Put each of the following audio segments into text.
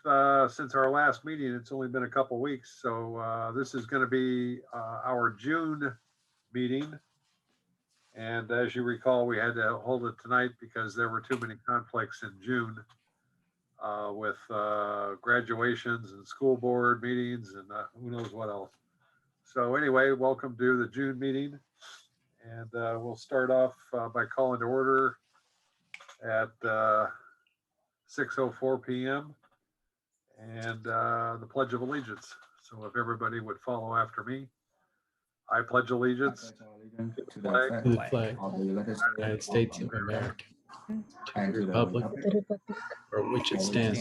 since our last meeting. It's only been a couple weeks. So this is going to be our June meeting. And as you recall, we had to hold it tonight because there were too many conflicts in June with graduations and school board meetings and who knows what else. So anyway, welcome to the June meeting. And we'll start off by calling to order at 6:04 p.m. and the Pledge of Allegiance. So if everybody would follow after me. I pledge allegiance to the flag of the United States of America, and to the republic for which it stands,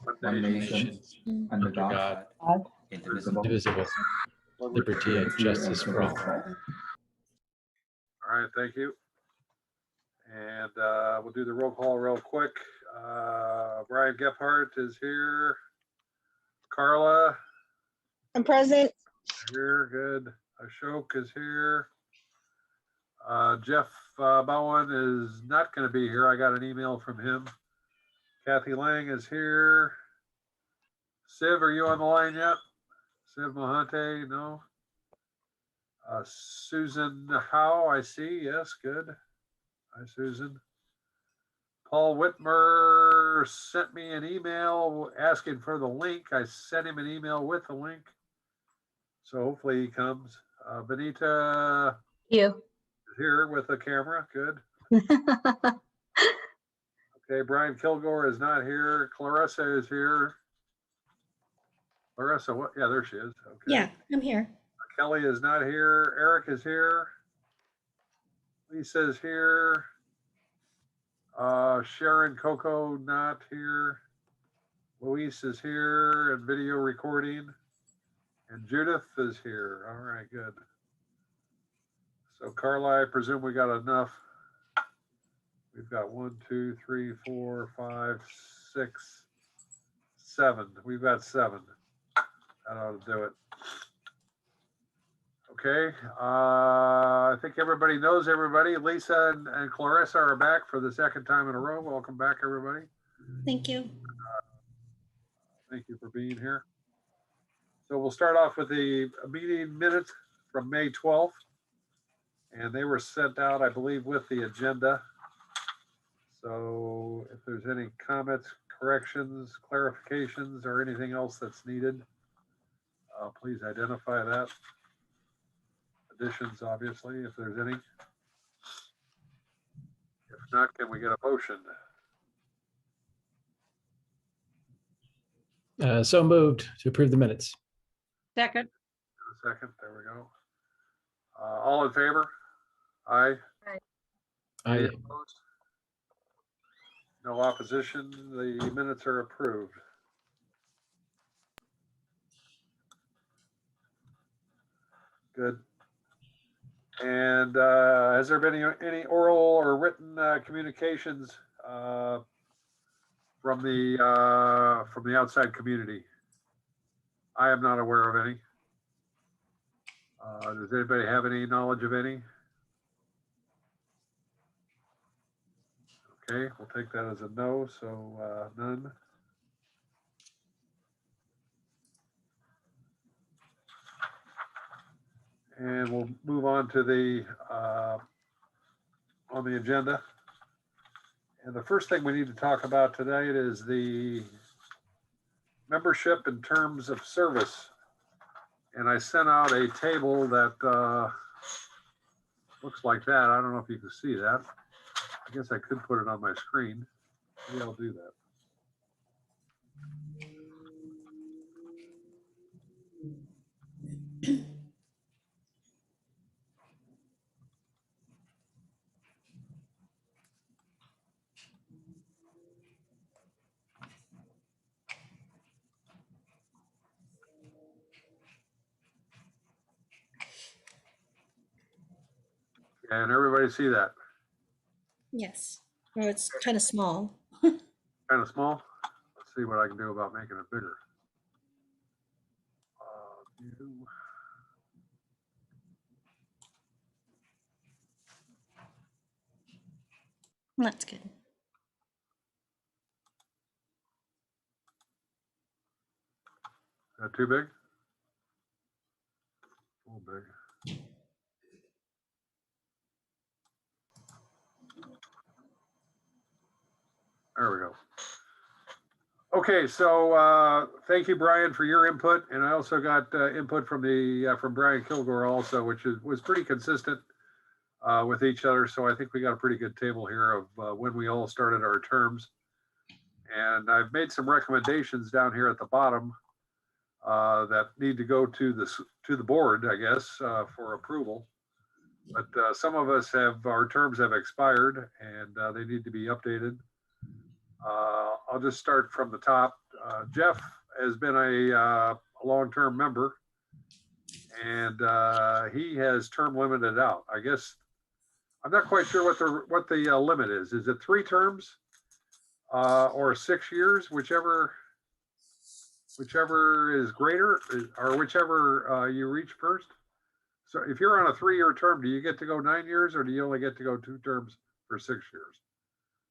one nation, under God, indivisible, liberty and justice for all. All right, thank you. And we'll do the roll call real quick. Brian Gephardt is here. Carla. I'm present. Here, good. Ashok is here. Jeff Bowen is not going to be here. I got an email from him. Kathy Lang is here. Siv, are you on the line yet? Siv Mohante, no. Susan Howe, I see. Yes, good. Hi, Susan. Paul Whitmer sent me an email asking for the link. I sent him an email with the link. So hopefully he comes. Benita is here with the camera. Good. Okay, Brian Kilgore is not here. Clarissa is here. Clarissa, what? Yeah, there she is. Okay. Yeah, I'm here. Kelly is not here. Eric is here. Lisa is here. Sharon Coco not here. Luis is here and video recording. And Judith is here. All right, good. So Carla, I presume we got enough. We've got 1, 2, 3, 4, 5, 6, 7. We've got 7. That ought to do it. Okay. I think everybody knows everybody. Lisa and Clarissa are back for the second time in a row. Welcome back, everybody. Thank you. Thank you for being here. So we'll start off with the meeting minutes from May 12th. And they were sent out, I believe, with the agenda. So if there's any comments, corrections, clarifications, or anything else that's needed, please identify that. Additions, obviously, if there's any. If not, can we get a motion? So moved to approve the minutes. Second. A second, there we go. All in favor? Aye. Aye. Any opposed? No opposition. The minutes are approved. Good. And has there been any oral or written communications from the outside community? I am not aware of any. Does anybody have any knowledge of any? Okay, we'll take that as a no, so none. And we'll move on to the on the agenda. And the first thing we need to talk about today is the membership in terms of service. And I sent out a table that looks like that. I don't know if you can see that. I guess I could put it on my screen. Maybe I'll do that. Can everybody see that? Yes. Oh, it's kind of small. Kind of small? Let's see what I can do about making it bigger. View. That's good. That too big? A little big. There we go. Okay, so thank you, Brian, for your input, and I also got input from from Brian Kilgore also, which was pretty consistent with each other. So I think we got a pretty good table here of when we all started our terms, and I've made some recommendations down here at the bottom that need to go to the board, I guess, for approval. But some of us our terms have expired, and they need to be updated. I'll just start from the top. Jeff has been a long-term member, and he has term limited out. I guess I'm not quite sure what the limit is. Is it 3 terms or 6 years, whichever is greater, or whichever you reach first? So if you're on a 3-year term, do you get to go 9 years, or do you only get to go 2 terms for 6 years?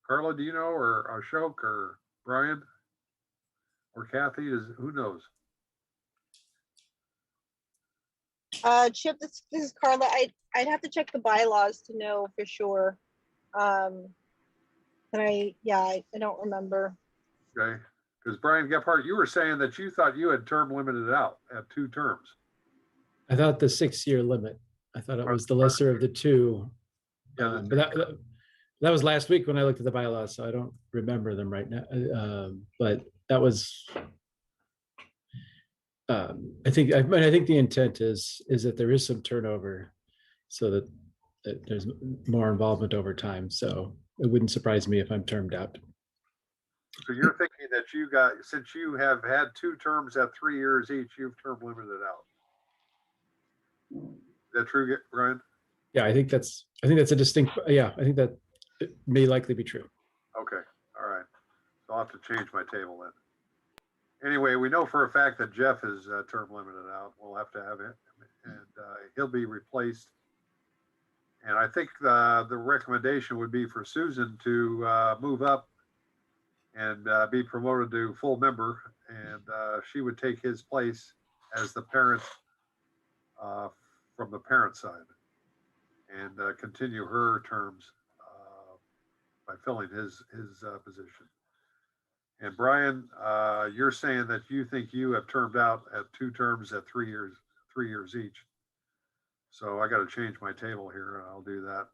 Carla, do you know, or Ashok, or Brian, or Kathy? Who knows? Chip, this is Carla. I'd have to check the bylaws to know for sure. But I don't remember. Okay, because Brian Gephardt, you were saying that you thought you had term limited out at 2 terms. I thought the 6-year limit. I thought it was the lesser of the 2. Yeah, But that was last week when I looked at the bylaws, so I don't remember them right now. But that was, I think the intent is that there is some turnover, so that there's more involvement over time. So it wouldn't surprise me if I'm termed out. So you're thinking that since you have had 2 terms at 3 years each, you've term limited out. Is that true, Brian? Yeah, I think that's a distinct. Yeah, I think that it may likely be true. Okay, all right. So I'll have to change my table then. Anyway, we know for a fact that Jeff is term limited out. We'll have to have it, and he'll be replaced. And I think the recommendation would be for Susan to move up and be promoted to full member, and she would take his place as the parent from the parent side, and continue her terms by filling his position. And Brian, you're saying that you think you have termed out at 2 terms at 3 years each. So I got to change my table here, and I'll do that.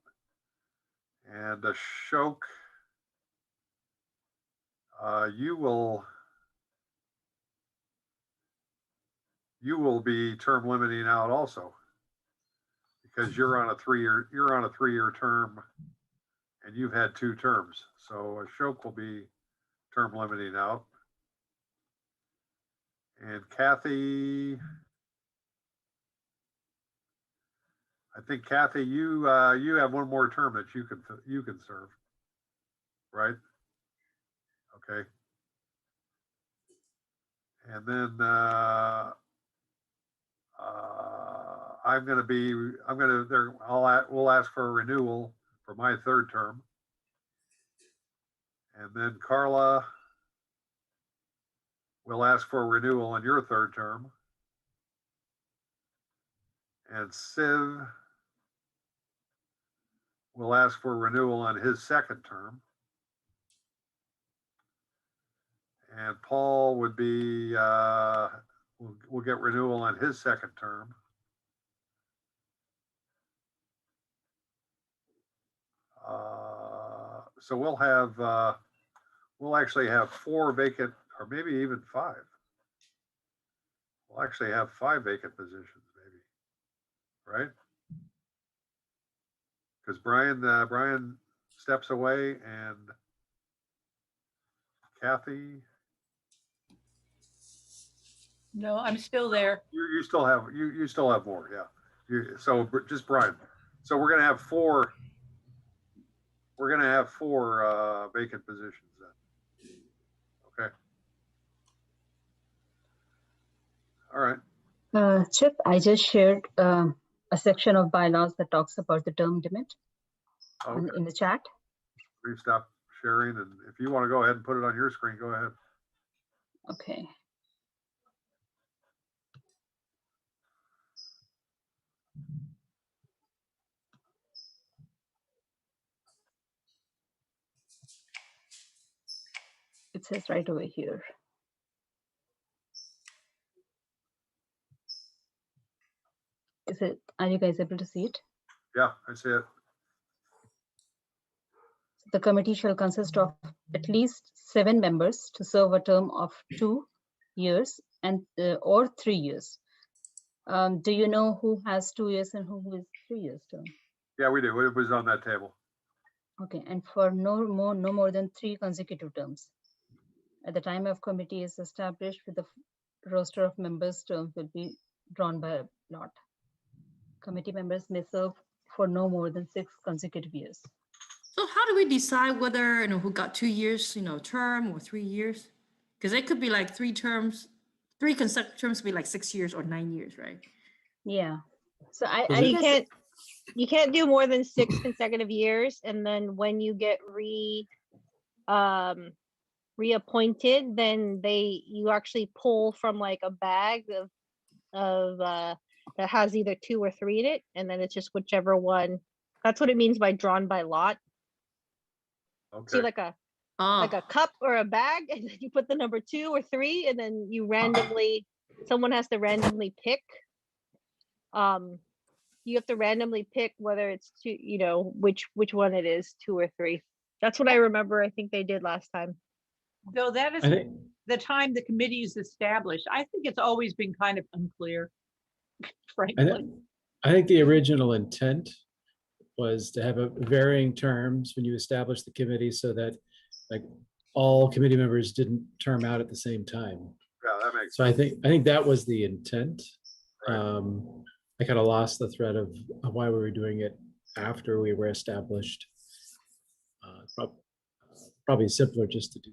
And Ashok, you will be term limiting out also, because you're on a 3-year term, and you've had 2 terms. So Ashok will be term limiting out. And Kathy, I think Kathy, you have 1 more term that you can serve, right? Okay. And then we'll ask for a renewal for my 3rd term. And then Carla, we'll ask for a renewal on your 3rd term. And Siv, we'll ask for renewal on his 2nd term. And Paul would be, we'll get renewal on his 2nd term. So we'll actually have 4 vacant, or maybe even 5. We'll actually have 5 vacant positions, maybe, right? Because Brian steps away, and Kathy. No, I'm still there. You still have more, yeah. So just Brian. So we're gonna have 4. We're gonna have 4 vacant positions then. Okay. All right. Chip, I just shared a section of bylaws that talks about the term limit in the chat. Please stop sharing, and if you want to go ahead and put it on your screen, go ahead. Okay. says right over here. Are you guys able to see it? Yeah, I see it. The committee shall consist of at least 7 members to serve a term of 2 years and or 3 years. Do you know who has 2 years and who is 3 years term? Yeah, we do. It was on that table. Okay, and for no more than 3 consecutive terms. At the time of committee is established, with the roster of members, term will be drawn by lot. Committee members may serve for no more than 6 consecutive years. So how do we decide whether, who got 2 years, term or 3 years? Because it could be like 3 terms, 3 consecutive terms could be like 6 years or 9 years, right? Yeah. So you can't do more than 6 consecutive years, and then when you get reappointed, then you actually pull from like a bag of that has either 2 or 3 in it, and then it's just whichever one. That's what it means by drawn by lot. Okay. See, like a cup or a bag, and then you put the number 2 or 3, and then you randomly, someone has to randomly pick. You have to randomly pick whether it's 2, which one it is, 2 or 3. That's what I remember. I think they did last time. Though that is the time the committee is established. I think it's always been kind of unclear, frankly. I think the original intent was to have a varying terms when you establish the committee, so that like all committee members didn't term out at the same time. Yeah, that makes So sense. I think that was the intent. Right. I kind of lost the thread of why we were doing it after we were established. Probably simpler just to do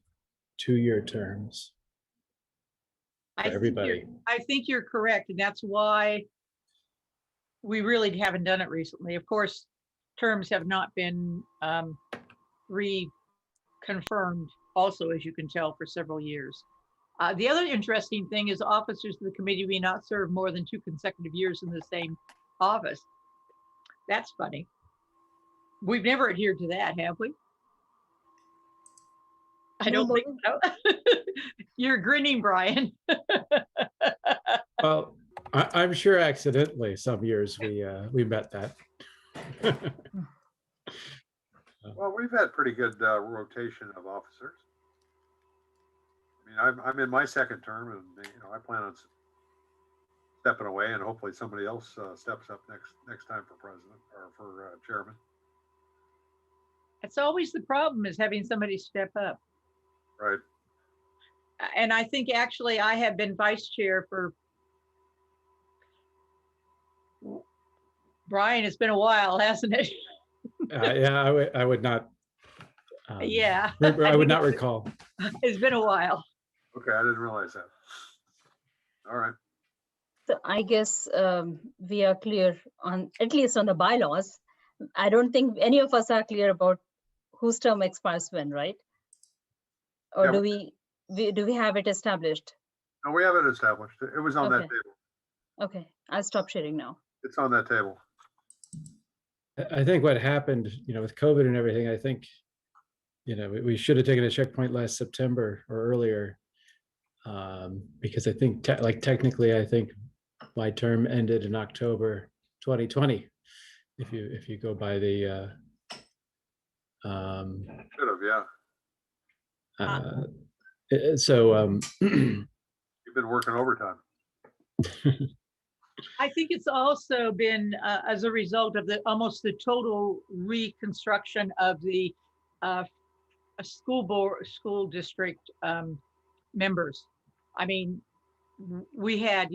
2-year terms for everybody. I think you're correct, and that's why we really haven't done it recently. Of course, terms have not been reconfirmed also, as you can tell, for several years. The other interesting thing is officers of the committee may not serve more than 2 consecutive years in the same office. That's funny. We've never adhered to that, have we? I don't think so. You're grinning, Brian. Well, I'm sure accidentally some years we met that. Well, we've had pretty good rotation of officers. I mean, I'm in my 2nd term, and I plan on stepping away, and hopefully somebody else steps up next time for president or for chairman. It's always the problem, is having somebody step up. Right. And I think actually I have been vice chair for, Brian, it's been a while, hasn't it? Yeah, I would not. Yeah. I would not recall. It's been a while. Okay, I didn't realize that. All right. So I guess we are clear on, at least on the bylaws. I don't think any of us are clear about whose term expires when, right? Or Yeah. do we have it established? No, we have it established. It was on that Okay. table. Okay, I'll stop sharing now. It's on that table. I think what happened, with COVID and everything, I think, we should have taken a checkpoint last September or earlier. Because I think technically, I think my term ended in October 2020. If you go by the Should have, yeah. so You've been working overtime. I think it's also been as a result of almost the total reconstruction of the school district members. I mean, we had,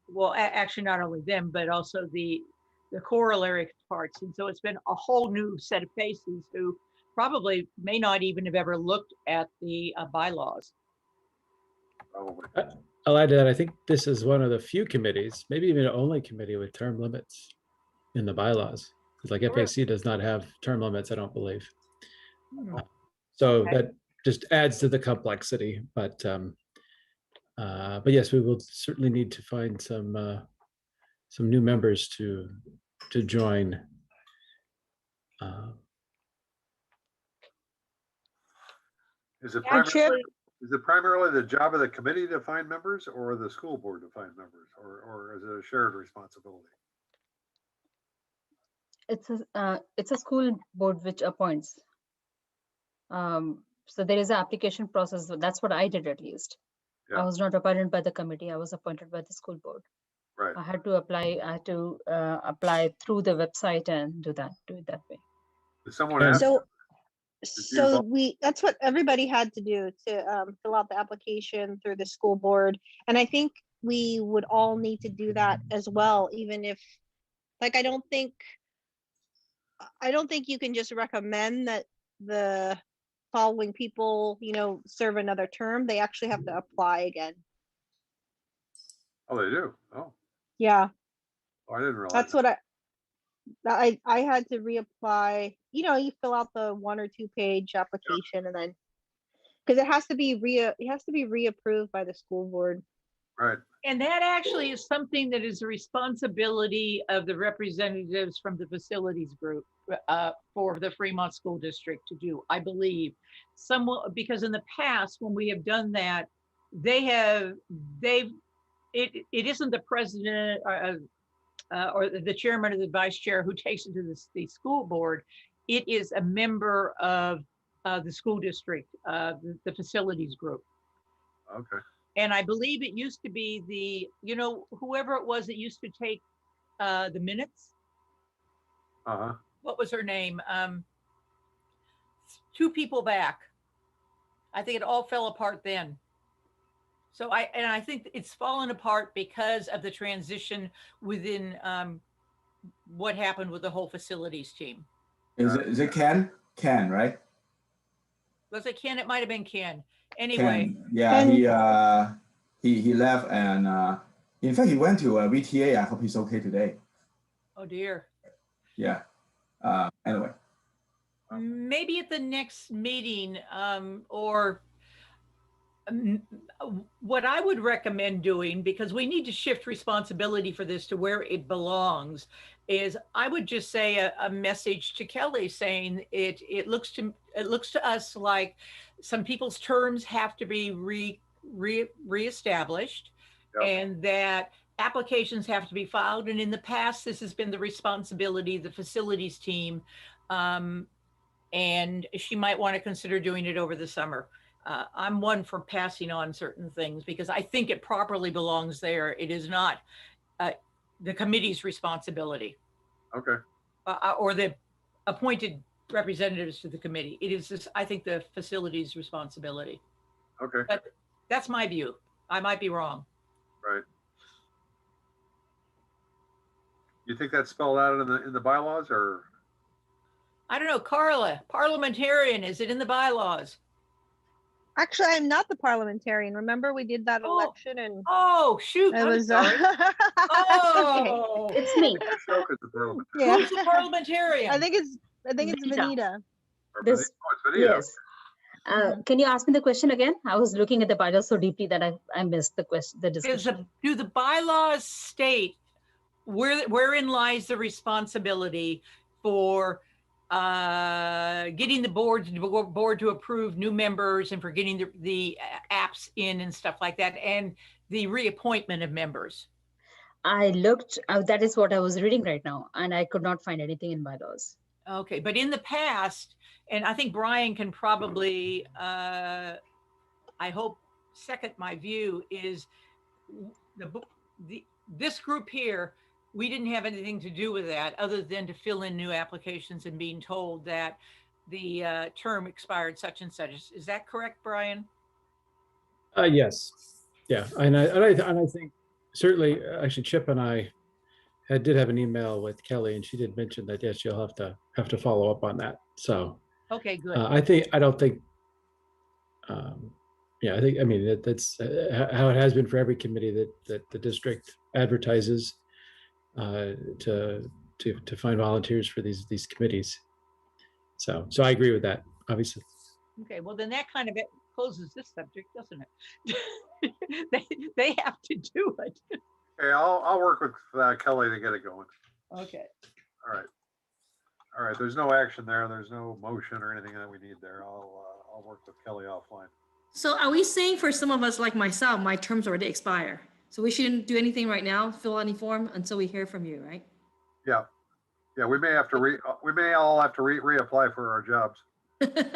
well, actually not only them, but also the corollary parts. And so it's been a whole new set of faces who probably may not even have ever looked at the bylaws. Probably. I'll add to that. I think this is one of the few committees, maybe even the only committee with term limits in the bylaws. Because like FAC does not have term limits, I don't believe. So that just adds to the complexity. But yes, we will certainly need to find some new members to join. Is it And Chip, Is it primarily the job of the committee to find members or the school board to find members, or is it a shared responsibility? It's a school board which appoints. So there is an application process. That's what I did at least. Yeah. I was not appointed by the committee. I was appointed by the school board. Right. I had to apply. I had to apply through the website and do it that way. Did someone And- ask? So, you so vote? that's what everybody had to do to fill out the application through the school board. And I think we would all need to do that as well, even if, like, I don't think you can just recommend that the following people, serve another term. They actually have to apply again. Oh, they do? Oh, Yeah, I didn't realize. that's what I had to reapply. You fill out the 1 or 2 page application and then, because it has to be reapproved by the school board. Right. And that actually is something that is a responsibility of the representatives from the facilities group for the Fremont School District to do, I believe. Because in the past, when we have done that, it isn't the president or the chairman or the vice chair who takes it to the school board. It is a member of the school district, the facilities group. Okay. And I believe it used to be whoever it was that used to take the minutes. Uh-huh. What was her name? 2 people back. I think it all fell apart then. So I think it's fallen apart because of the transition within what happened with the whole facilities team. Is it Ken? Ken, right? Was it Ken? It might have been Ken. Anyway. Ken. Yeah, he left, and in fact he went to VTA. I hope he's okay today. Oh dear. Yeah. Anyway. Maybe at the next meeting, or what I would recommend doing, because we need to shift responsibility for this to where it belongs, is I would just say a message to Kelly saying it looks to us like some people's terms have to be reestablished. Yep. And that applications have to be filed. And in the past, this has been the responsibility of the facilities team. And she might want to consider doing it over the summer. I'm one for passing on certain things because I think it properly belongs there. It is not the committee's responsibility. Okay. Or the appointed representatives to the committee. It is just, I think, the facility's responsibility. Okay. But that's my view. I might be wrong. Right. You think that's spelled out in the bylaws, or? I don't know, Carla, parliamentarian, is it in the bylaws? Actually, I'm not the parliamentarian. Remember, we did that election and. Oh, shoot. I was. Oh, okay. It's me. Yeah. Who's the parliamentarian? I think it's Vanita. This, yes. Can you ask me the question again? I was looking at the bylaws so deeply that I missed the question. The discussion. Do the bylaws state wherein lies the responsibility for getting the board to approve new members and for getting the apps in and stuff like that, and the reappointment of members? I looked, that is what I was reading right now, and I could not find anything in bylaws. Okay, but in the past, and I think Brian can probably, I hope, second my view, is this group here, we didn't have anything to do with that other than to fill in new applications and being told that the term expired such and such. Is that correct, Brian? Yes. Yeah. And I think certainly, actually, Chip and I did have an email with Kelly, and she did mention that, yes, you'll have to follow up on that. So okay, good. I think that's how it has been for every committee that the district advertises to find volunteers for these committees. So I agree with that, obviously. Okay, well then that kind of closes this subject, doesn't it? they have to do it. Okay, I'll work with Kelly to get it going. Okay. All right. There's no action there. There's no motion or anything that we need there. I'll work with Kelly offline. So are we saying for some of us like myself, my terms already expire? So we shouldn't do anything right now, fill any form until we hear from you, right? Yeah. Yeah, we may have to we may all have to reapply for our jobs. So But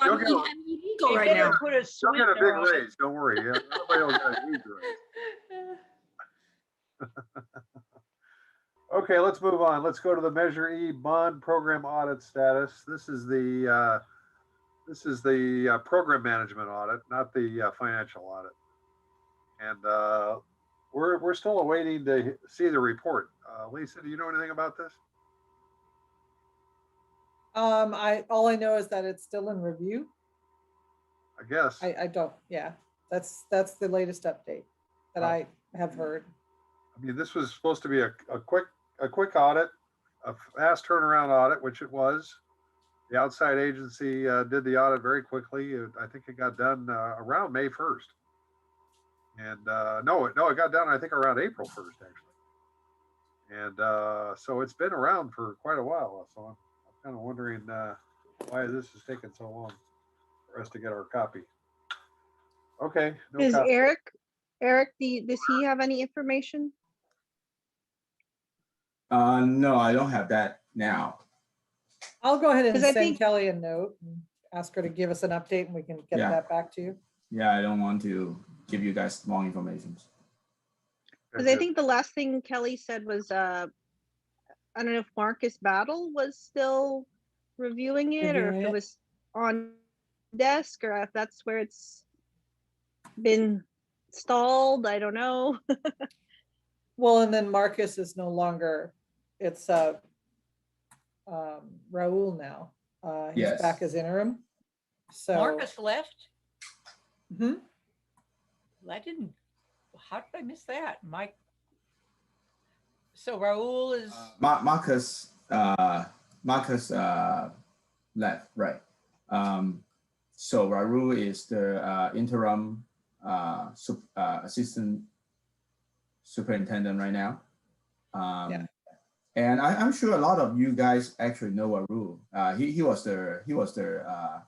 I'm you'll get a- illegal They right better now. put a You'll get a sweetener big on it. raise, don't worry. Yeah, everybody will get a huge raise. Okay, let's move on. Let's go to the Measure E bond program audit status. This is the program management audit, not the financial audit. And we're still awaiting to see the report. Lisa, do you know anything about this? All I know is that it's still in review. I guess. I don't, yeah, that's the latest update that I have heard. I mean, this was supposed to be a quick audit, a fast turnaround audit, which it was. The outside agency did the audit very quickly. I think it got done around May 1st. And no, it got done, I think, around April 1st, actually. And so it's been around for quite a while. So I'm kind of wondering why this is taking so long for us to get our copy. Okay. No Is copy. Eric, does he have any information? No, I don't have that now. I'll go ahead and 'Cause I send think- Kelly a note and ask her to give us an update and we can get Yeah. that back to you. Yeah, I don't want to give you guys wrong information. Because I think the last thing Kelly said was, I don't know if Marcus Battle was still reviewing it or if Reviewing it it. was on desk or if that's where it's been stalled. I don't know. Well, and then Marcus is no longer, it's Raul now. He's Yes. back as interim. So Marcus left? Mhm. I didn't, how did I miss that? Mike? So Raul is, Marcus left, right? So Raul is the interim assistant superintendent right now. Yeah. And I'm sure a lot of you guys actually know Raul. He was the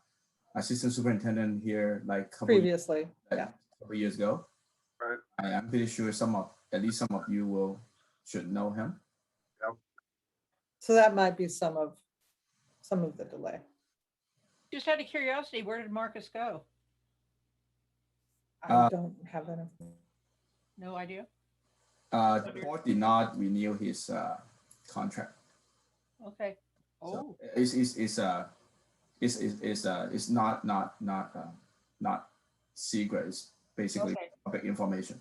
assistant superintendent here like previously, yeah. couple years ago. Right. I'm pretty sure at least some of you should know him. So that might be some of the delay. just out of curiosity, where did Marcus go? I don't have that information. No idea? Paul did not renew his contract. Okay. So Oh, it's not secret. It's basically okay. public information.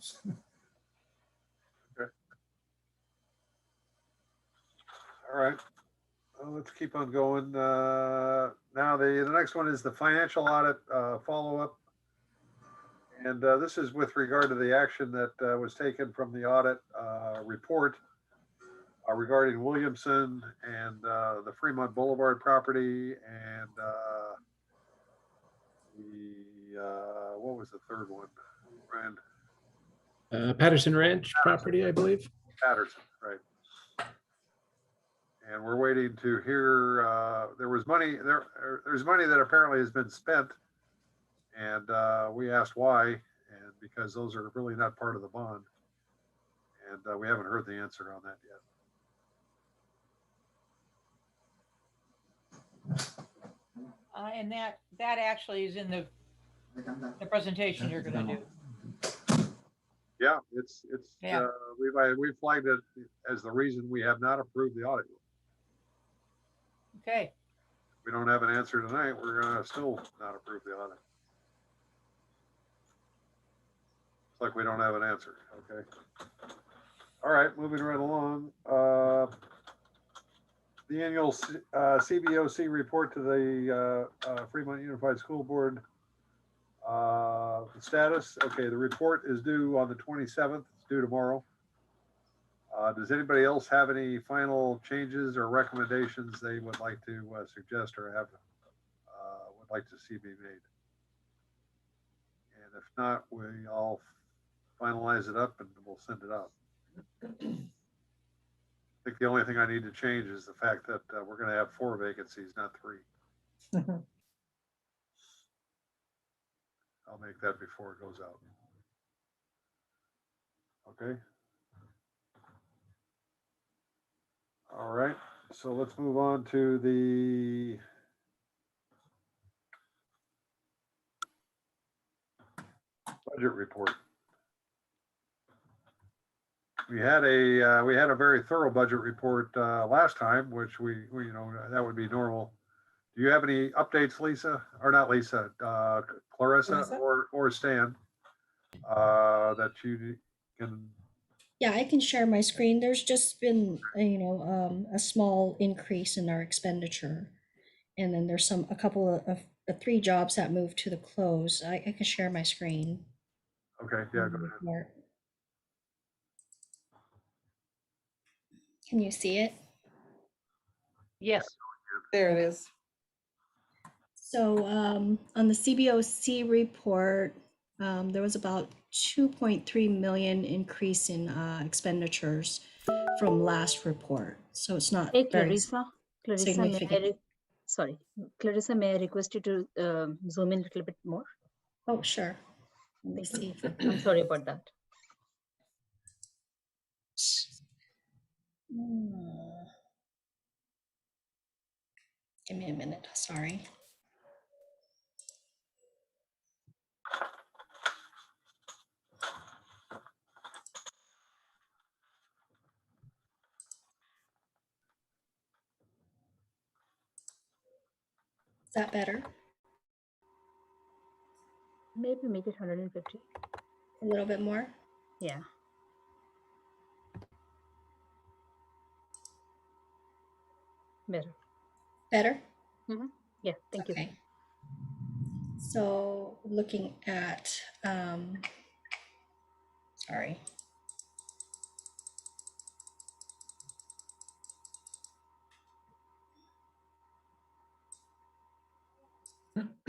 All right. Well, let's keep on going. Now the next one is the financial audit follow-up. And this is with regard to the action that was taken from the audit report regarding Williamson and the Fremont Boulevard property and what was the third one, Brian? Patterson Ranch property, I believe. Patterson, right. And we're waiting to hear, there's money that apparently has been spent. And we asked why, and because those are really not part of the bond. And we haven't heard the answer on that yet. And that actually is in the presentation you're gonna do. Yeah, it's Yeah. we've flagged it as the reason we have not approved the audit. Okay. If we don't have an answer tonight, we're gonna still not approve the audit. It's like we don't have an answer, okay? All right, moving right along. The annual CBOC report to the Fremont Unified School Board status. Okay, the report is due on the 27th. It's due tomorrow. Does anybody else have any final changes or recommendations they would like to suggest or have would like to see be made? And if not, I'll finalize it up and we'll send it out. I think the only thing I need to change is the fact that we're going to have 4 vacancies, not 3. I'll make that before it goes out. Okay. All right, so let's move on to the budget report. We had a very thorough budget report last time, which we you know, that would be normal. Do you have any updates, Lisa, or not Lisa, Clarissa, or Stan, that you can? Yeah, I can share my screen. There's just been, a small increase in our expenditure. And then there's a couple of 3 jobs that moved to the close. I can share my screen. Okay, yeah, go ahead. Can you see it? Yes. There it is. So on the CBOC report, there was about 2.3 million increase in expenditures from last report. So it's not Hey, very Clarissa, significant. Clarissa, may I request you to zoom in a little bit more? Oh, sure. Let me see. I'm sorry about that. Give me a minute, sorry. Is that better? Maybe make it 150. A little bit more? Yeah. Better. Better? Yeah, thank you. Okay. So looking at, sorry.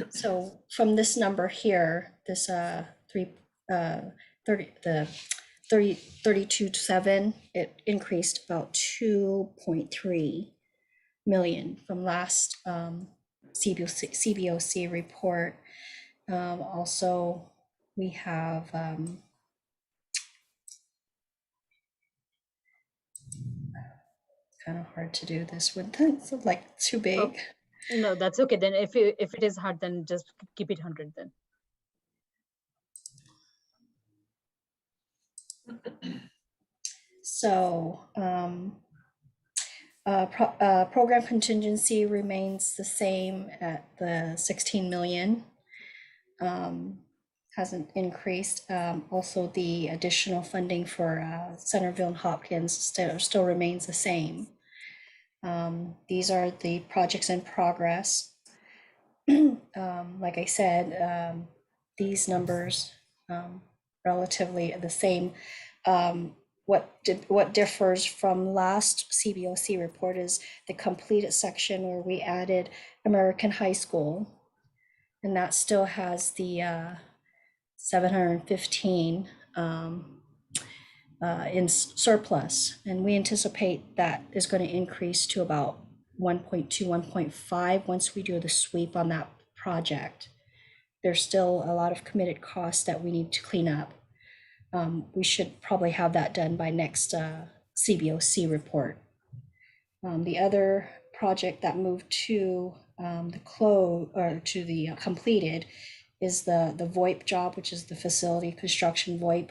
So from this number here, this 32.7, it increased about 2.3 million from last CBOC report. Also, we have kind of hard to do this with it's like too big. Oh, no, that's okay. Then if it is hard, then just keep it 100 then. So program contingency remains the same at the 16 million. Hasn't increased. Also, the additional funding for Centerville and Hopkins still remains the same. These are the projects in progress. Like I said, these numbers relatively the same. What differs from last CBOC report is the completed section where we added American High School, and that still has the 715 in surplus, and we anticipate that is going to increase to about 1.2, 1.5 once we do the sweep on that project. There's still a lot of committed costs that we need to clean up. We should probably have that done by next CBOC report. The other project that moved to the close or to the completed is the VoIP job, which is the facility construction VoIP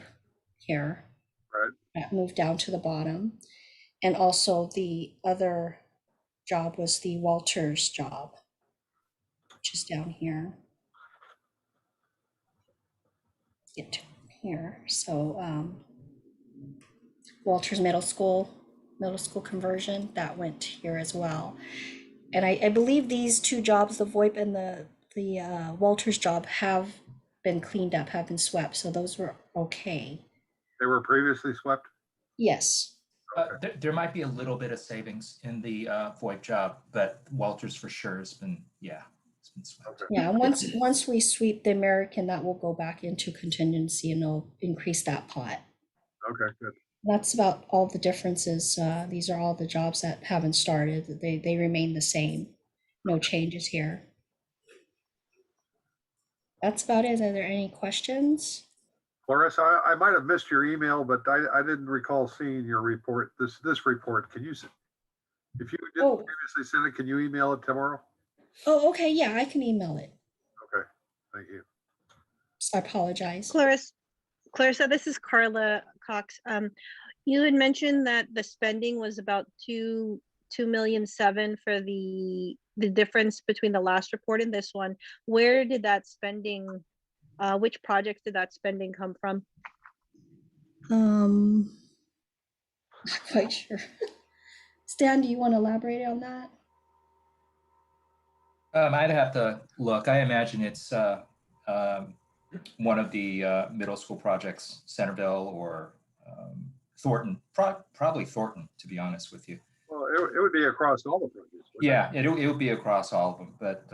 here. Right. That moved down to the bottom. And also the other job was the Walters job, which is down here. Get to here. So Walters Middle School conversion, that went here as well. And I believe these 2 jobs, the VoIP and the Walters job, have been cleaned up, have been swept. So those were okay. They were previously swept? Yes. There might be a little bit of savings in the VoIP job, but Walters for sure has been, it's been swept. Okay. Yeah, once we sweep the American, that will go back into contingency and it'll increase that pot. Okay, good. That's about all the differences. These are all the jobs that haven't started. They remain the same. No changes here. That's about it. Are there any questions? Clarissa, I might have missed your email, but I didn't recall seeing your report, this report. Can you, if you didn't Oh. previously send it, can you email it tomorrow? Oh, okay. Yeah, I can email it. Okay, thank you. I apologize. Clarissa, this is Carla Cox. You had mentioned that the spending was about 2.7 million for the difference between the last report and this one. Where did that spending, which projects did that spending come from? Not quite sure. Stan, do you want to elaborate on that? I'd have to look. I imagine it's one of the middle school projects, Centerville or Thornton, probably Thornton, to be honest with you. Well, it would be across all the projects. Yeah, it would be across all of them, but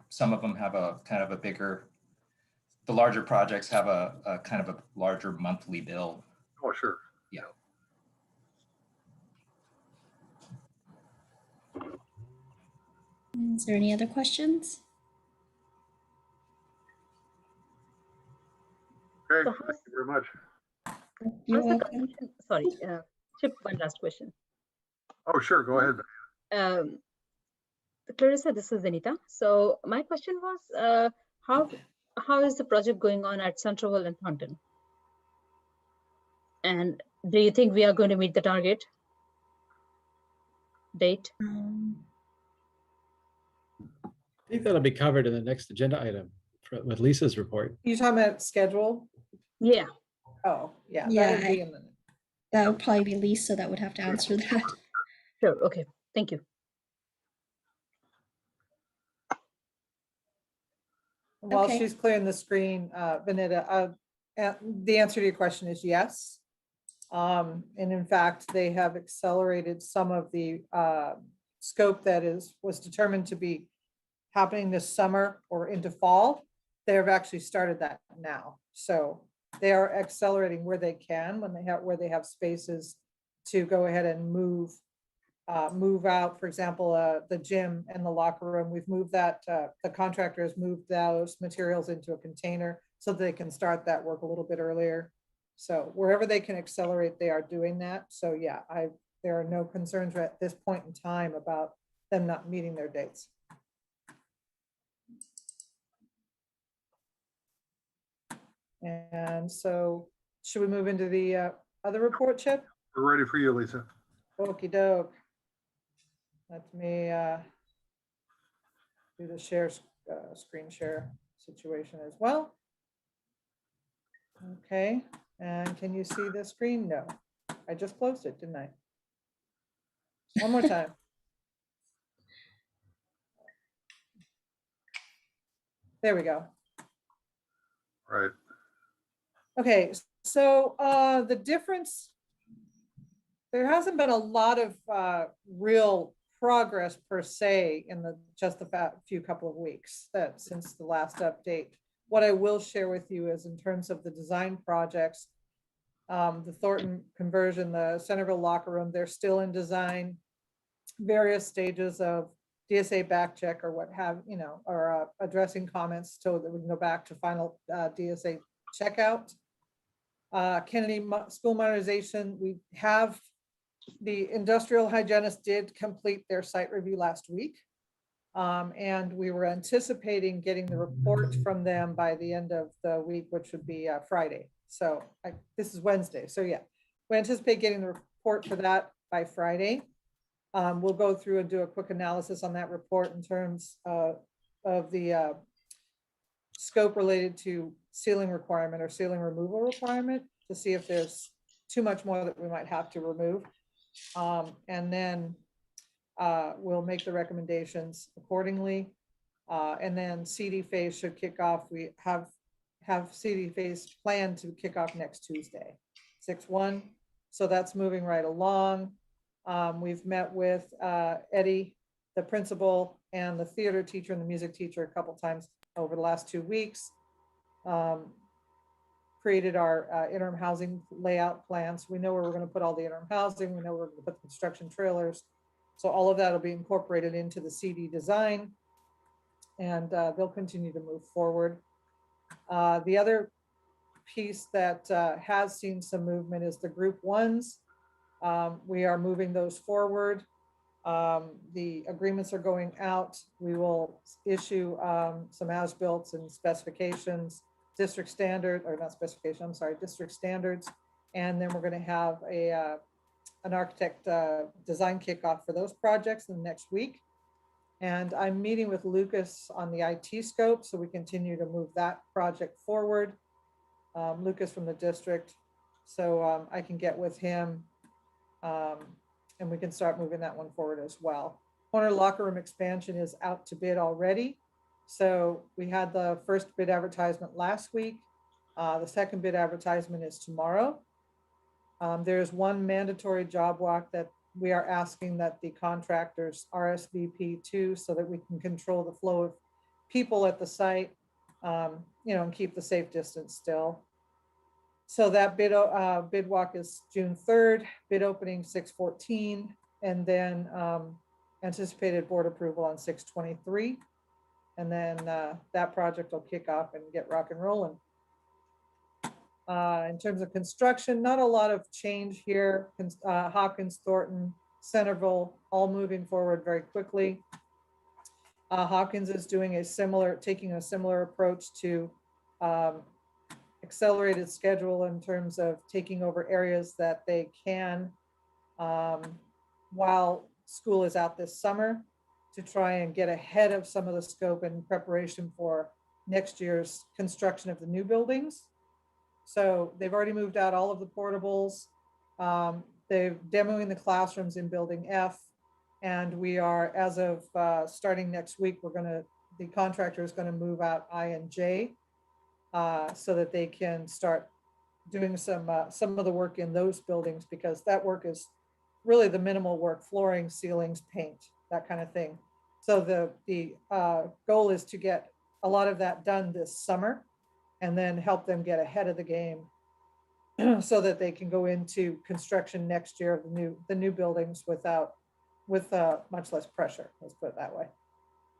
some of them have a kind of a bigger, the larger projects have a kind of a larger monthly bill. Oh, sure. Yeah. Is there any other questions? Okay, So thank you very much. You're how's the welcome. sorry, Chip, one last question. Oh, sure, go ahead. Clarissa, this is Anita. So my question was, how is the project going on at Centerville and Thornton? And do you think we are going to meet the target date? I think that'll be covered in the next agenda item with Lisa's report. You talking about schedule? Yeah. Oh, yeah. Yeah, That would be in the. That would probably be Lisa that would have to answer that. Sure. Okay. Thank you. While Okay. she's clearing the screen, Vanita, the answer to your question is yes. And in fact, they have accelerated some of the scope that was determined to be happening this summer or into fall. They have actually started that now. So they are accelerating where they can, where they have spaces to go ahead and move out, for example, the gym and the locker room. We've moved that, the contractor has moved those materials into a container so they can start that work a little bit earlier. So wherever they can accelerate, they are doing that. So yeah, there are no concerns at this point in time about them not meeting their dates. And so should we move into the other report, Chip? We're ready for you, Lisa. Okie doke. Let me do the screen share situation as well. Okay, and can you see the screen? No, I just closed it, didn't I? One more time. There we go. Right. Okay, so the difference, there hasn't been a lot of real progress per se in just the few couple of weeks since the last update. What I will share with you is in terms of the design projects, the Thornton conversion, the Centerville locker room, they're still in design, various stages of DSA back check or what have, or addressing comments so that we can go back to final DSA checkout. Kennedy School modernization, we have the industrial hygienist did complete their site review last week. And we were anticipating getting the report from them by the end of the week, which would be Friday. So this is Wednesday. So yeah, we anticipate getting the report for that by Friday. We'll go through and do a quick analysis on that report in terms of the scope related to ceiling requirement or ceiling removal requirement to see if there's too much more that we might have to remove. And then we'll make the recommendations accordingly. And then CD phase should kick off. We have CD phase planned to kick off next Tuesday, 6/1. So that's moving right along. We've met with Eddie, the principal, and the theater teacher and the music teacher a couple times over the last 2 weeks. Created our interim housing layout plans. We know where we're going to put all the interim housing. We know where we're going to put the construction trailers. So all of that will be incorporated into the CD design, and they'll continue to move forward. The other piece that has seen some movement is the group ones. We are moving those forward. The agreements are going out. We will issue some as-built and specifications, district standard, or not specification, I'm sorry, district standards. And then we're going to have an architect design kickoff for those projects in the next week. And I'm meeting with Lucas on the IT scope, so we continue to move that project forward. Lucas from the district, so I can get with him and we can start moving that one forward as well. Corner locker room expansion is out to bid already. So we had the first bid advertisement last week. The second bid advertisement is tomorrow. There's one mandatory job walk that we are asking that the contractors RSVP to, so that we can control the flow of people at the site, and keep the safe distance still. So that bid walk is June 3rd, bid opening 6/14, and then anticipated board approval on 6/23. And then that project will kick off and get rock and rolling. In terms of construction, not a lot of change here. Hopkins, Thornton, Centerville, all moving forward very quickly. Hopkins is taking a similar approach to accelerated schedule in terms of taking over areas that they can while school is out this summer, to try and get ahead of some of the scope in preparation for next year's construction of the new buildings. So they've already moved out all of the portables. They're demoing the classrooms in building F. And we are, as of starting next week, the contractor is gonna move out I and J so that they can start doing some of the work in those buildings, because that work is really the minimal work: flooring, ceilings, paint, that kind of thing. So the goal is to get a lot of that done this summer, and then help them get ahead of the game so that they can go into construction next year of the new buildings with much less pressure. Let's put it that way.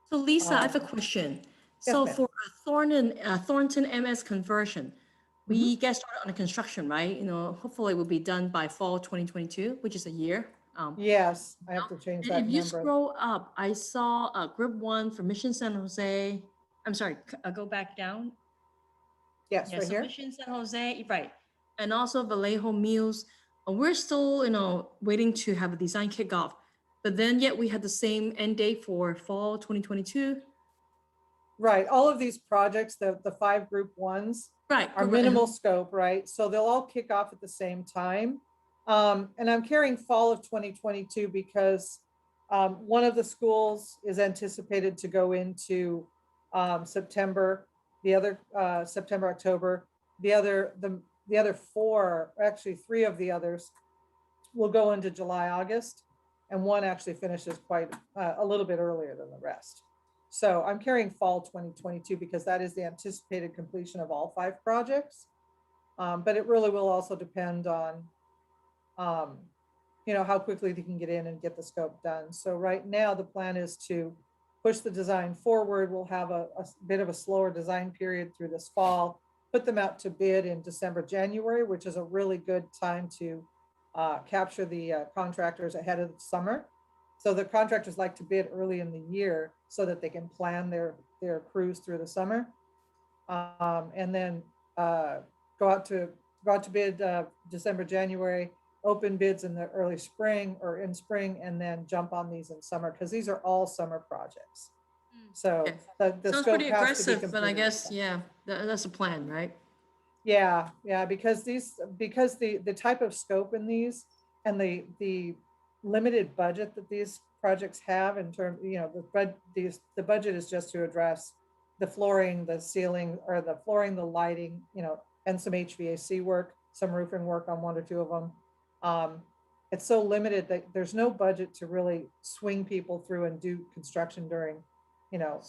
So Lisa, I have a question. Yes, So ma'am. for Thornton MS conversion, we get started on the construction, right? Hopefully it will be done by fall 2022, which is a year. Yes, I have to change And that if you number. scroll up, I saw group 1 for Mission San Jose. I'm sorry, go back down. Yes, Yeah, right so here. Mission San Jose, right. And also Vallejo Mills. We're still, waiting to have a design kickoff. But then yet we had the same end date for fall 2022. Right, all of these projects, the 5 group ones, Right. are minimal scope, right? So they'll all kick off at the same time. And I'm carrying fall of 2022 because one of the schools is anticipated to go into September, the other September, October. The other 4, actually 3 of the others, will go into July, August, and one actually finishes quite a little bit earlier than the rest. So I'm carrying fall 2022 because that is the anticipated completion of all 5 projects. But it really will also depend on, how quickly they can get in and get the scope done. So right now the plan is to push the design forward. We'll have a bit of a slower design period through this fall, put them out to bid in December, January, which is a really good time to capture the contractors ahead of the summer. So the contractors like to bid early in the year so that they can plan their crews through the summer, and then go out to bid December, January, open bids in the early spring or in spring, and then jump on these in summer, because these are all summer projects. So Okay. the Sounds scope pretty has to be aggressive, but I completed. guess, yeah, that's a plan, right? Yeah, because the type of scope in these and the limited budget that these projects have in terms, the budget is just to address the flooring, the ceiling, or the flooring, the lighting, and some HVAC work, some roofing work on 1 or 2 of them. It's so limited that there's no budget to really swing people through and do construction during,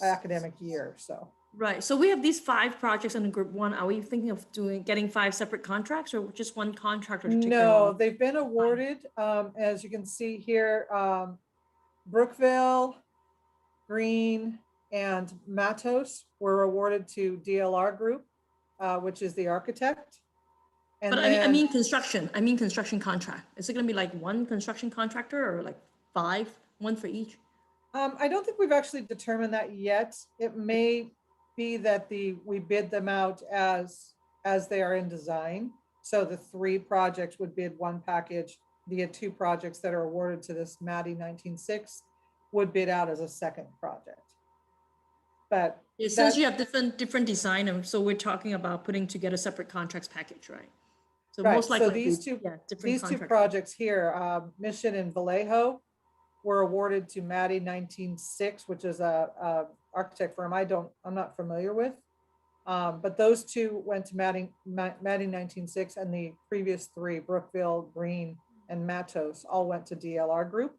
academic year, so. Right. So we have these 5 projects in group 1. Are we thinking of getting 5 separate contracts, or just one contractor to take care of No, all? they've been awarded, as you can see here, Brookville, Green, and Matos were awarded to DLR Group. which is the architect. And But then, I mean construction. I mean construction contract. Is it gonna be like one construction contractor or like 5, one for each? I don't think we've actually determined that yet. It may be that we bid them out as they are in design. So the 3 projects would bid one package. The 2 projects that are awarded to this Maddie 19.6 would bid out as a second project. But Since you have different design, and so we're talking about putting together separate contracts package, right? So right, most likely, so these two, these 2 projects here, Mission and Vallejo, were awarded to Maddie 19.6, which is a architect firm I'm not familiar with. But those 2 went to Maddie 19.6, and the previous 3, Brookville, Green, and Matos, all went to DLR Group,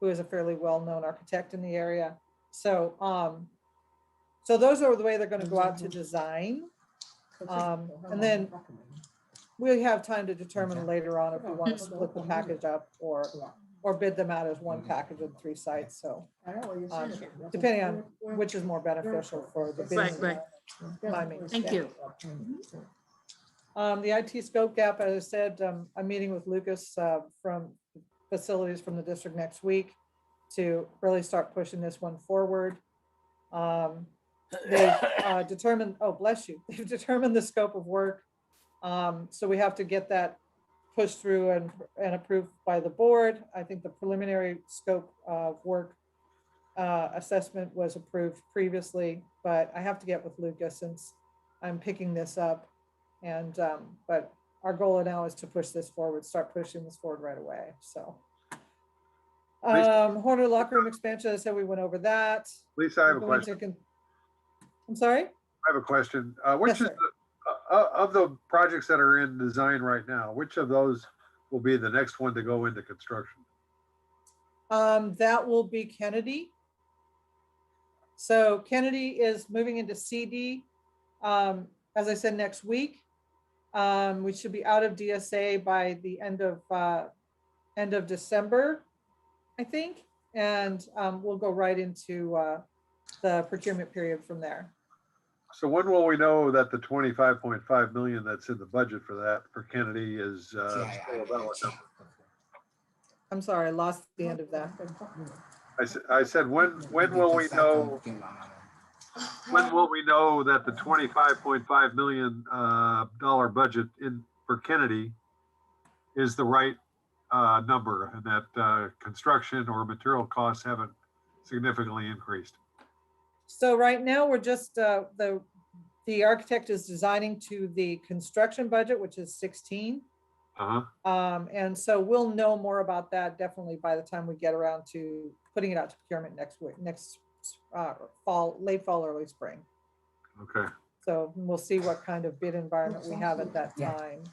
who is a fairly well-known architect in the area. So, so those are the way they're going to go out to design. And then we have time to determine later on if we want to split the package up or bid them out as one package of 3 sites. So depending on which is more beneficial for the business. Right. Timing. Thank you. The IT scope gap, as I said, I'm meeting with Lucas from facilities from the district next week to really start pushing this one forward. They've determined, oh, bless you, they've determined the scope of work. So we have to get that pushed through and approved by the board. I think the preliminary scope of work assessment was approved previously, but I have to get with Lucas since I'm picking this up. And but our goal now is to push this forward, start pushing this forward right away. So Horner locker room expansion, I said we went over that. Lisa, I have a question. I'm sorry? I have a question. Which is of the projects that are in design right now, which of those will be the next one to go into construction? That will be Kennedy. So Kennedy is moving into CD, as I said, next week. We should be out of DSA by the end of December, I think. And we'll go right into the procurement period from there. So when will we know that the 25.5 million that's in the budget for that for Kennedy is still a valid number? I'm sorry, I lost the end of that. I said when will we know? When will we know that the $25.5 million dollar budget for Kennedy is the right number, and that construction or material costs haven't significantly increased? So right now we're just the architect is designing to the construction budget, which is 16. And so we'll know more about that definitely by the time we get around to putting it out to procurement next fall, late fall, early spring. Okay. So we'll see what kind of bid environment we have at that time.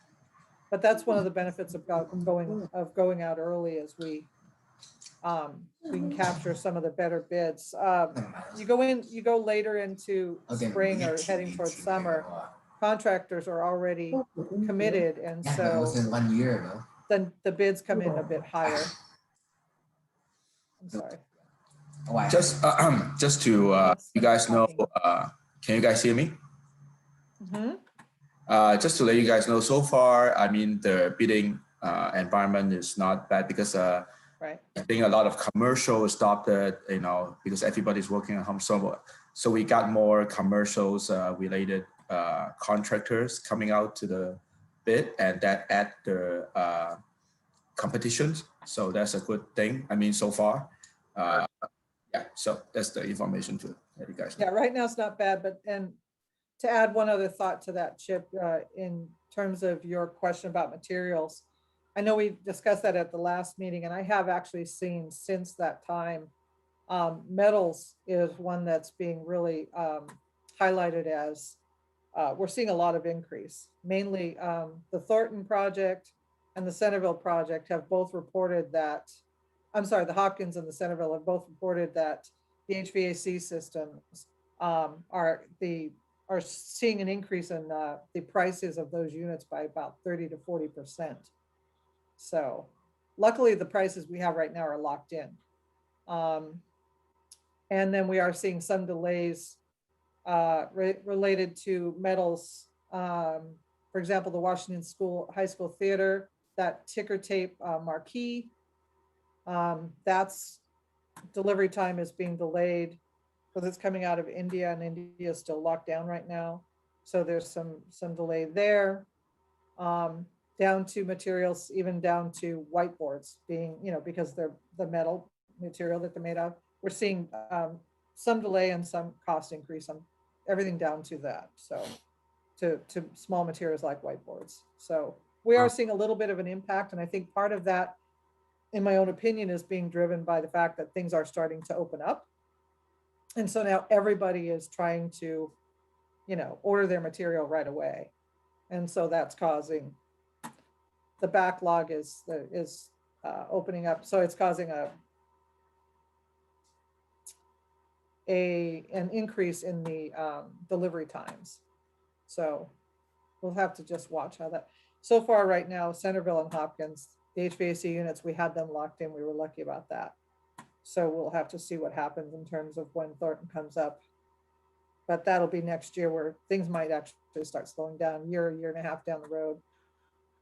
But that's one of the benefits of going out early, is we can capture some of the better bids. You go later into spring or heading towards summer, contractors are already committed, and so then the bids come in a bit higher. I'm sorry. Just to you guys know, can you guys hear me? Just to let you guys know, so far, I mean, the bidding environment is not bad because right. I think a lot of commercial stopped, because everybody's working at home. So we got more commercials related contractors coming out to the bid, and that add the competitions. So that's a good thing. I mean, so far. Yeah, so that's the information to let you guys know. Yeah, right now it's not bad, but and to add one other thought to that, Chip, in terms of your question about materials, I know we discussed that at the last meeting, and I have actually seen since that time, metals is one that's being really highlighted as we're seeing a lot of increase. Mainly the Thornton project and the Centerville project have both reported that, I'm sorry, the Hopkins and the Centerville have both reported that the HVAC systems are seeing an increase in the prices of those units by about 30 to 40%. So luckily the prices we have right now are locked in. And then we are seeing some delays related to metals For example, the Washington High School Theater, that ticker tape marquee, that's delivery time is being delayed because it's coming out of India, and India is still locked down right now. So there's some delay there. Down to materials, even down to whiteboards being, because they're the metal material that they're made of. We're seeing some delay and some cost increase on everything down to that. So to small materials like whiteboards. So we are seeing a little bit of an impact. And I think part of that, in my own opinion, is being driven by the fact that things are starting to open up. And so now everybody is trying to, order their material right away. And so that's causing the backlog is opening up. So it's causing an increase in the delivery times. So we'll have to just watch how that, so far right now, Centerville and Hopkins, the HVAC units, we had them locked in. We were lucky about that. So we'll have to see what happens in terms of when Thornton comes up. But that'll be next year where things might actually start slowing down, year and a half down the road.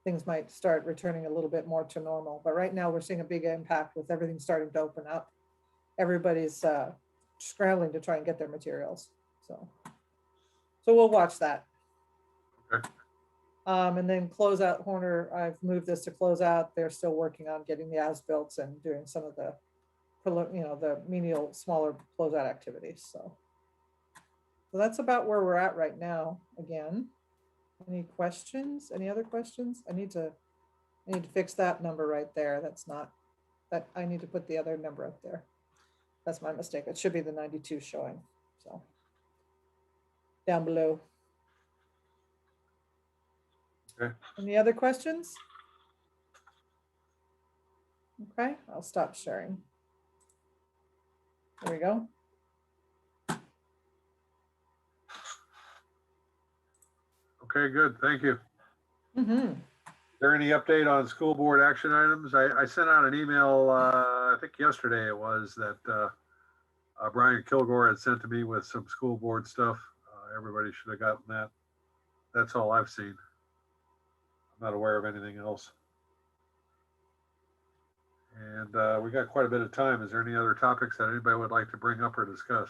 Things might start returning a little bit more to normal. But right now we're seeing a big impact with everything starting to open up. Everybody's scrambling to try and get their materials. So we'll watch that. Okay. And then closeout Horner, I've moved this to closeout. They're still working on getting the as-built and doing some of the, the menial, smaller closeout activities. So that's about where we're at right now. Again, any questions? Any other questions? I need to fix that number right there. That's not that. I need to put the other number up there. That's my mistake. It should be the 92 showing. So down below. Okay. Any other questions? Okay, I'll stop sharing. There we go. Okay, good. Thank you. Mm-hmm. Is there any update on school board action items? I sent out an email, I think yesterday it was, that Brian Kilgore had sent to me with some school board stuff. Everybody should have gotten that. That's all I've seen. I'm not aware of anything else. And we got quite a bit of time. Is there any other topics that anybody would like to bring up or discuss?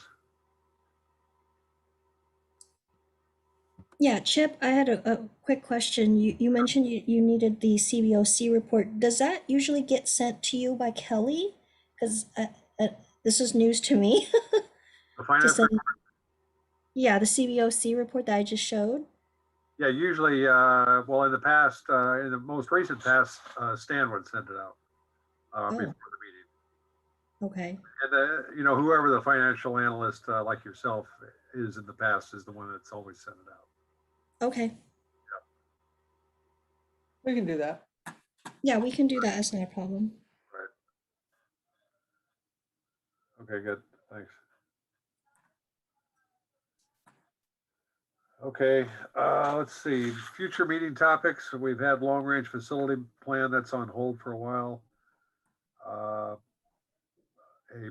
Yeah, Chip, I had a quick question. You mentioned you needed the CBOC report. Does that usually get sent to you by Kelly? Because this is news to me. The finance report? Yeah, the CBOC report that I just showed. Yeah, usually, well, in the past, in the most recent past, Stan would send it out before the meeting. Okay. And, whoever the financial analyst like yourself is in the past is the one that's always sent it out. Okay. Yeah. We can do that. Yeah, we can do that. That's not a problem. Right. Okay, good. Thanks. Okay, let's see. Future meeting topics. We've had long-range facility plan that's on hold for a while. A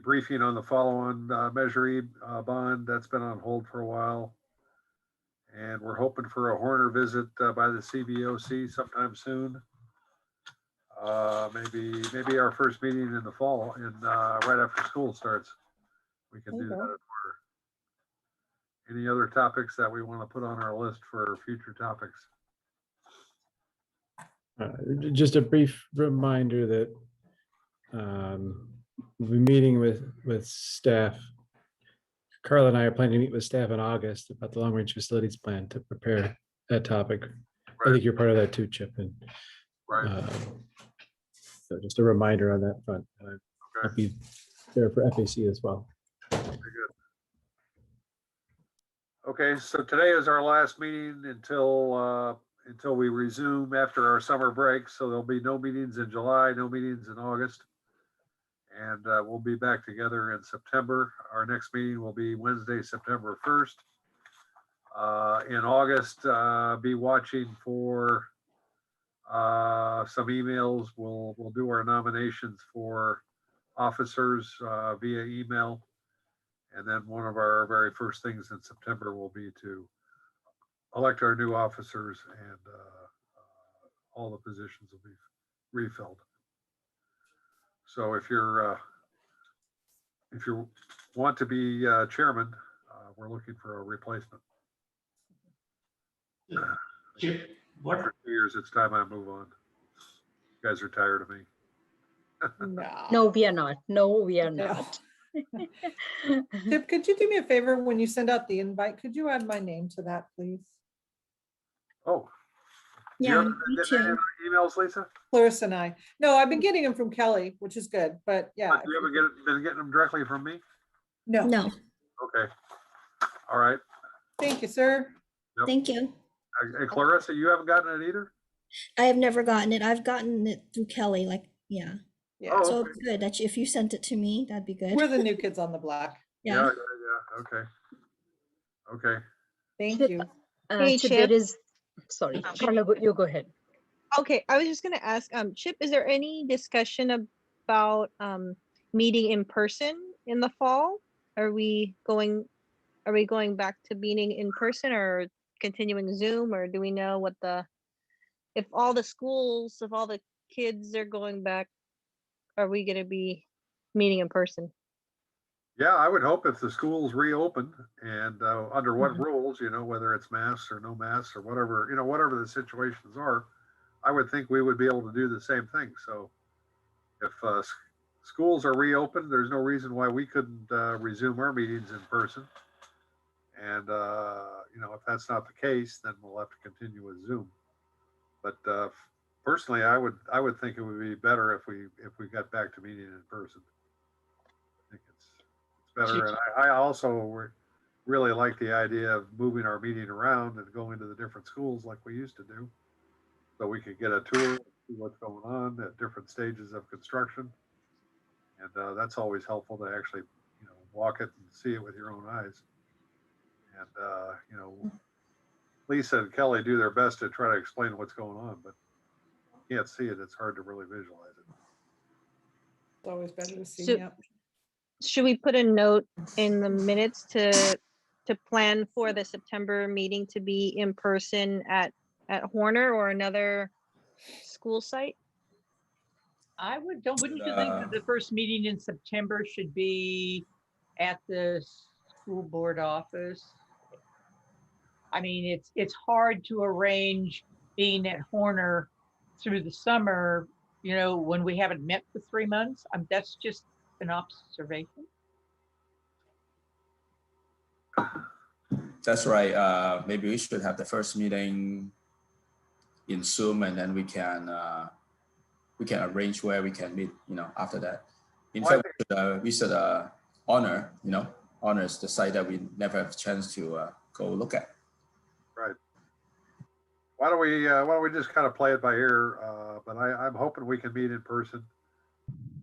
briefing on the follow-on Measure E bond that's been on hold for a while. And we're hoping for a Horner visit by the CBOC sometime soon. Maybe our first meeting in the fall, right after school starts. We can do that. Any other topics that we want to put on our list for future topics? Just a brief reminder that we'll be meeting with staff. Carla and I are planning to meet with staff in August about the long-range facilities plan to prepare that topic. Right. I think you're part of that too, Chip. And right. So just a reminder on that front. I'll be there for FAC as well. Very good. Okay, so today is our last meeting until we resume after our summer break. So there'll be no meetings in July, no meetings in August. And we'll be back together in September. Our next meeting will be Wednesday, September 1st. In August, be watching for some emails. We'll do our nominations for officers via email. And then one of our very first things in September will be to elect our new officers, and all the positions will be refilled. So if you want to be chairman, we're looking for a replacement. Chip, what, After 2 years, it's time I move on. You guys are tired of me. No, we are not. No, we are No. not. Tip, could you do me a favor when you send out the invite? Could you add my name to that, please? Oh. Do you Yeah, have me any too. emails, Lisa? Clarissa and I. No, I've been getting them from Kelly, which is good, but yeah. You haven't been getting them directly from me? No, No, Okay. All right. thank you, sir. Yep. thank you. And Clarissa, you haven't gotten it either? I have never gotten it. I've gotten it through Kelly, like, yeah. Yeah, Oh, So okay. it's good that if you sent it to me, that'd be good. we're the new kids on the block. Yeah. Yeah. Okay. Okay. Thank Chip, you. Hey, Chip, Chip. there is, sorry, Carla, you go ahead. Okay, I was just gonna ask, Chip, is there any discussion about meeting in person in the fall? Are we going back to meeting in person or continuing Zoom, or do we know what if all the kids are going back, are we gonna be meeting in person? Yeah, I would hope if the schools reopen and under what Mhm. rules, whether it's masks or no masks or whatever, whatever the situations are, I would think we would be able to do the same thing. So if schools are reopened, there's no reason why we couldn't resume our meetings in person. And, if that's not the case, then we'll have to continue with Zoom. But personally, I would think it would be better if we got back to meeting in person. I think it's better. And I also really like the idea of moving our meeting around and going to the different schools like we used to do. So we could get a tour, see what's going on at different stages of construction. And that's always helpful to actually, walk it and see it with your own eyes. And, Lisa and Kelly do their best to try to explain what's going on, but you can't see it. It's hard to really visualize it. It's always better to see. So- Yep. Should we put a note in the minutes to plan for the September meeting to be in person at Horner or another school site? Wouldn't you think that the first meeting in September should be at the school board office? I mean, it's hard to arrange being at Horner through the summer, when we haven't met for 3 months. That's just an observation. That's right. Maybe we should have the first meeting in Zoom, and then we can arrange where we can meet. After that. In fact, we should honor the site that we never have a chance to go look at. Right. Why don't we just kind of play it by ear? But I'm hoping we can meet in person.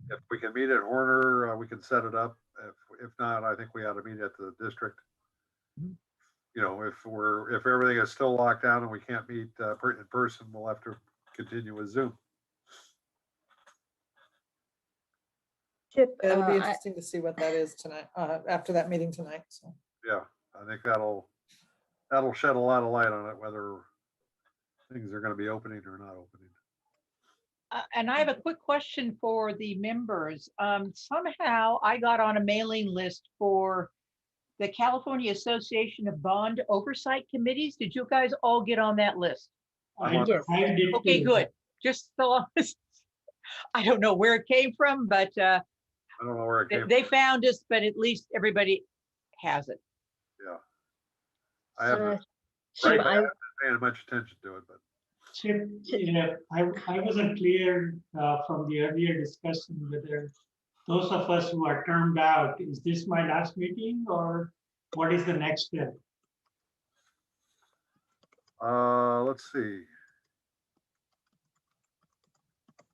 If we can meet at Horner, we can set it up. If not, I think we ought to meet at the district. If everything is still locked down and we can't meet in person, we'll have to continue with Zoom. Chip, It'll be interesting to see what that is tonight, after that meeting tonight. So Yeah, I think that'll shed a lot of light on it, whether things are going to be opening or not opening. And I have a quick question for the members. Somehow I got on a mailing list for the California Association of Bond Oversight Committees. Did you guys all get on that list? Yes. I did Okay, too. good. Just so long as I don't know where it came from, but I don't know where it came they found us, but at least everybody has it. from. Yeah. I haven't Chip, I, paying much attention to it, but Chip, I wasn't clear from the earlier discussion whether those of us who are termed out, is this my last meeting or what is the next step? let's see.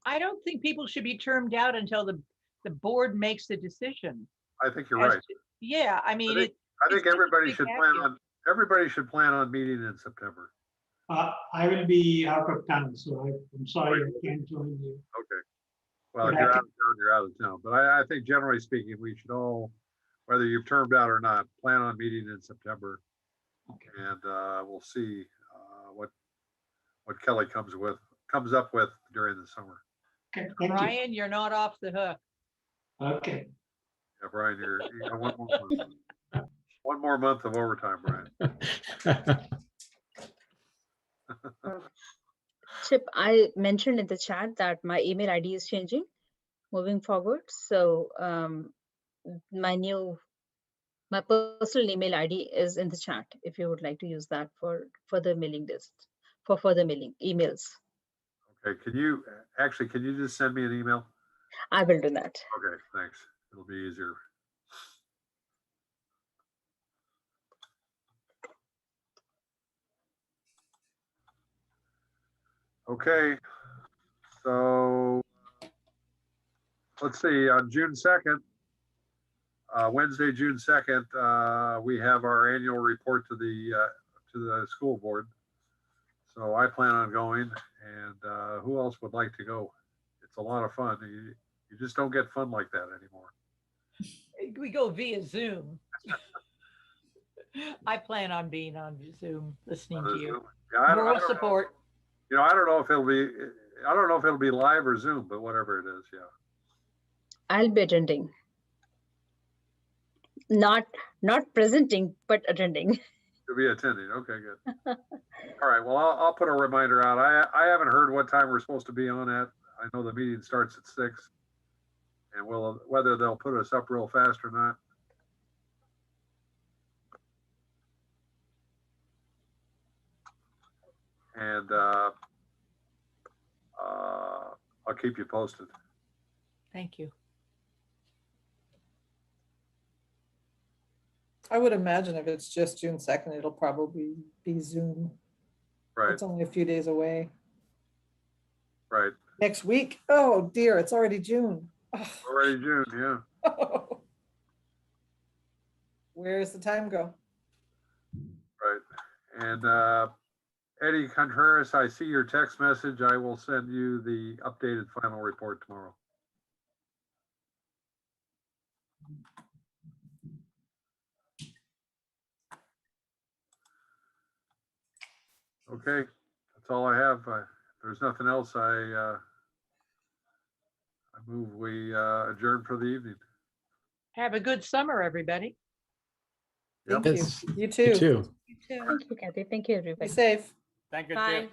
I don't think people should be termed out until the board makes the decision. I think you're As right. to- Yeah, I mean, I think it's everybody typically should plan on meeting in September. I will be out of town, so I'm sorry I can't join you. Okay. Well, But if you're out of town, you're out of town. But I think generally speaking, we should all, whether you've termed out or not, plan on meeting in September. And we'll see what Kelly comes up with during the summer. Okay, thank you. Brian, you're not off the hook. Okay. Yeah, Brian, you got one more month of overtime, Brian. Chip, I mentioned in the chat that my email ID is changing moving forward. So my personal email ID is in the chat if you would like to use that for further mailing list, for further mailing emails. Okay, can you just send me an email? I will do that. Okay, thanks. It'll be easier. Okay, so let's see, on June 2nd, Wednesday, June 2nd, we have our annual report to the school board. So I plan on going, and who else would like to go? It's a lot of fun. You just don't get fun like that anymore. We go via Zoom. I plan on being on Zoom, listening to you. Yeah, I Moral don't support. know. You know, I don't know if it'll be live or Zoom, but whatever it is, yeah. I'll be attending. Not presenting, but attending. You'll be attending. Okay, good. All right. Well, I'll put a reminder out. I haven't heard what time we're supposed to be on at. I know the meeting starts at 6, and whether they'll put us up real fast or not. And I'll keep you posted. Thank you. I would imagine if it's just June 2nd, it'll probably be Zoom. Right. It's only a few days away. Right. Next week. Oh dear, it's already June. Oh. Already June, yeah. Where's the time go? Right. And Eddie Contreras, I see your text message. I will send you the updated final report tomorrow. Okay, that's all I have. If there's nothing else, I move we adjourn for the evening. Have a good summer, everybody. Thank Yep. you. Yes. You too. You too. Thank you, Kathy. Thank you, everybody. Be safe. Thank you, Bye. Chip.